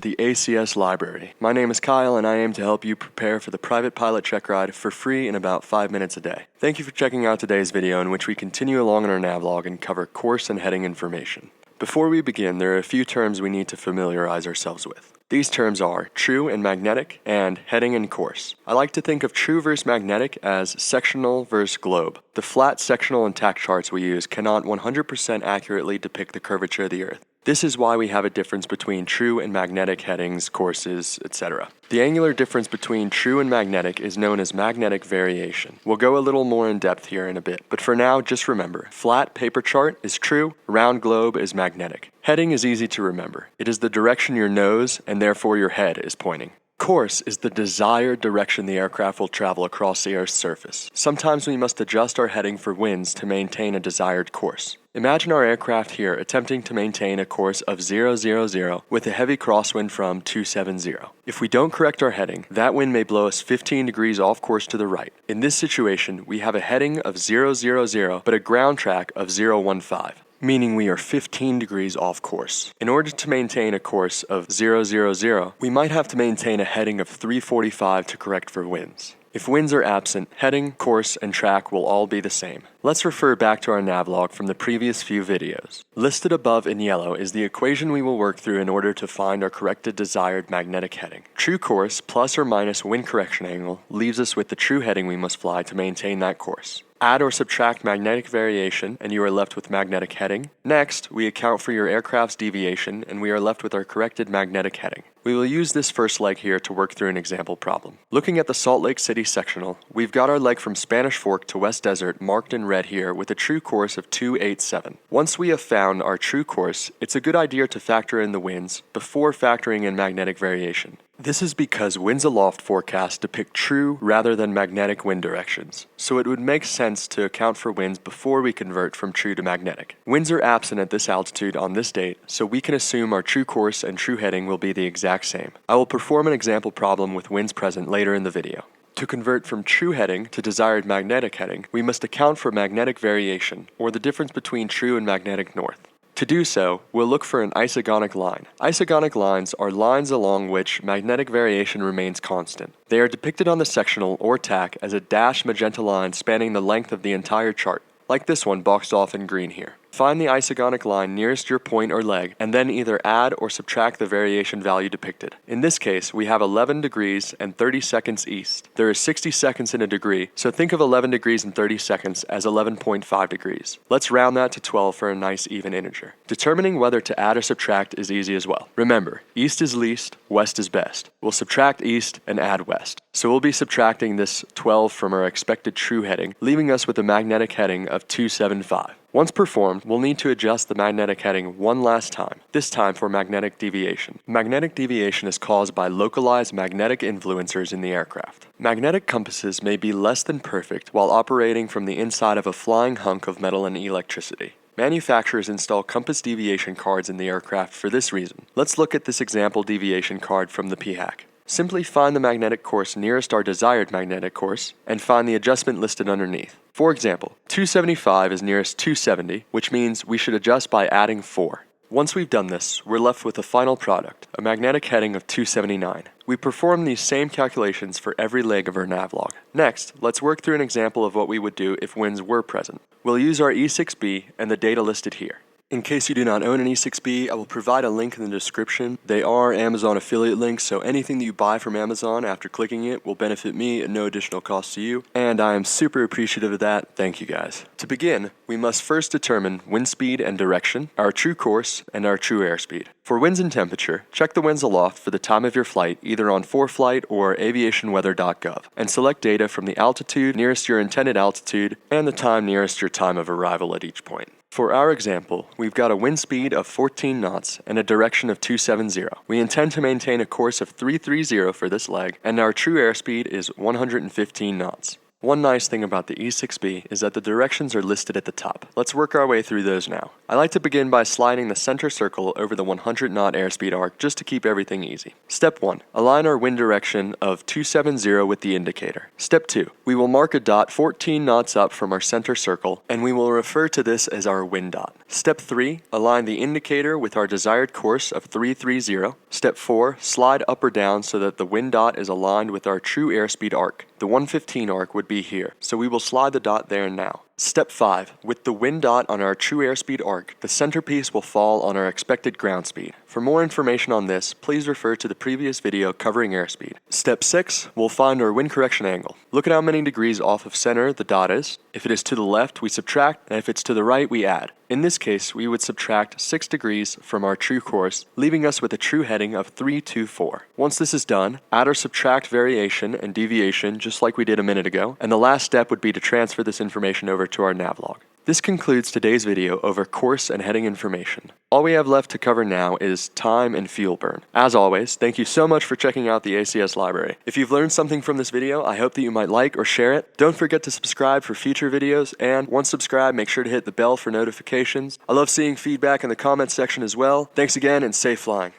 the ACS Library. My name is Kyle and I aim to help you prepare for the private pilot check ride for free in about 5 minutes a day. Thank you for checking out today's video in which we continue along in our navlog and cover course and heading information. Before we begin, there are a few terms we need to familiarize ourselves with. These terms are true and magnetic and heading and course. I like to think of true versus magnetic as sectional versus globe. The flat sectional and tack charts we use cannot 100% accurately depict the curvature of the Earth. This is why we have a difference between true and magnetic headings, courses, etc. The angular difference between true and magnetic is known as magnetic variation. We'll go a little more in depth here in a bit, but for now, just remember, flat paper chart is true, round globe is magnetic. Heading is easy to remember. It is the direction your nose, and therefore your head, is pointing. Course is the desired direction the aircraft will travel across the Earth's surface. Sometimes we must adjust our heading for winds to maintain a desired course. Imagine our aircraft here attempting to maintain a course of 000 with a heavy crosswind from 270. If we don't correct our heading, that wind may blow us 15 degrees off course to the right. In this situation, we have a heading of 000 but a ground track of 015. Meaning we are 15 degrees off course. In order to maintain a course of 000, we might have to maintain a heading of 345 to correct for winds. If winds are absent, heading, course, and track will all be the same. Let's refer back to our navlog from the previous few videos. Listed above in yellow is the equation we will work through in order to find our corrected desired magnetic heading. True course plus or minus wind correction angle leaves us with the true heading we must fly to maintain that course. Add or subtract magnetic variation and you are left with magnetic heading. Next, we account for your aircraft's deviation and we are left with our corrected magnetic heading. We will use this first leg here to work through an example problem. Looking at the Salt Lake City sectional, we've got our leg from Spanish Fork to West Desert marked in red here with a true course of 287. Once we have found our true course, it's a good idea to factor in the winds before factoring in magnetic variation. This is because winds aloft forecasts depict true rather than magnetic wind directions, so it would make sense to account for winds before we convert from true to magnetic. Winds are absent at this altitude on this date, so we can assume our true course and true heading will be the exact same. I will perform an example problem with winds present later in the video. To convert from true heading to desired magnetic heading, we must account for magnetic variation, or the difference between true and magnetic north. To do so, we'll look for an isogonic line. Isogonic lines are lines along which magnetic variation remains constant. They are depicted on the sectional or tack as a dashed magenta line spanning the length of the entire chart, like this one boxed off in green here. Find the isogonic line nearest your point or leg, and then either add or subtract the variation value depicted. In this case, we have 11 degrees and 30 seconds east. There is 60 seconds in a degree, so think of 11 degrees and 30 seconds as 11.5 degrees. Let's round that to 12 for a nice even integer. Determining whether to add or subtract is easy as well. Remember, east is least, west is best. We'll subtract east and add west. So we'll be subtracting this 12 from our expected true heading, leaving us with a magnetic heading of 275. Once performed, we'll need to adjust the magnetic heading one last time, this time for magnetic deviation. Magnetic deviation is caused by localized magnetic influencers in the aircraft. Magnetic compasses may be less than perfect while operating from the inside of a flying hunk of metal and electricity. Manufacturers install compass deviation cards in the aircraft for this reason. Let's look at this example deviation card from the PHAK. Simply find the magnetic course nearest our desired magnetic course and find the adjustment listed underneath. For example, 275 is nearest 270, which means we should adjust by adding 4. Once we've done this, we're left with a final product, a magnetic heading of 279. We perform these same calculations for every leg of our navlog. Next, let's work through an example of what we would do if winds were present. We'll use our E6B and the data listed here. In case you do not own an E6B, I will provide a link in the description. They are Amazon affiliate links, so anything that you buy from Amazon after clicking it will benefit me at no additional cost to you, and I am super appreciative of that. Thank you guys. To begin, we must first determine wind speed and direction, our true course, and our true airspeed. For winds and temperature, check the winds aloft for the time of your flight either on ForeFlight or aviationweather.gov, and select data from the altitude nearest your intended altitude and the time nearest your time of arrival at each point. For our example, we've got a wind speed of 14 knots and a direction of 270. We intend to maintain a course of 330 for this leg, and our true airspeed is 115 knots. One nice thing about the E6B is that the directions are listed at the top. Let's work our way through those now. I like to begin by sliding the center circle over the 100 knot airspeed arc just to keep everything easy. Step 1. Align our wind direction of 270 with the indicator. Step 2. We will mark a dot 14 knots up from our center circle, and we will refer to this as our wind dot. Step 3. Align the indicator with our desired course of 330. Step 4. Slide up or down so that the wind dot is aligned with our true airspeed arc. The 115 arc would be here, so we will slide the dot there now. Step 5. With the wind dot on our true airspeed arc, the centerpiece will fall on our expected ground speed. For more information on this, please refer to the previous video covering airspeed. Step 6. We'll find our wind correction angle. Look at how many degrees off of center the dot is. If it is to the left, we subtract, and if it's to the right, we add. In this case, we would subtract 6 degrees from our true course, leaving us with a true heading of 324. Once this is done, add or subtract variation and deviation just like we did a minute ago, and the last step would be to transfer this information over to our navlog. This concludes today's video over course and heading information. All we have left to cover now is time and fuel burn. As always, thank you so much for checking out the ACS Library. If you've learned something from this video, I hope that you might like or share it. Don't forget to subscribe for future videos, and once subscribed, make sure to hit the bell for notifications. I love seeing feedback in the comments section as well. Thanks again, and safe flying.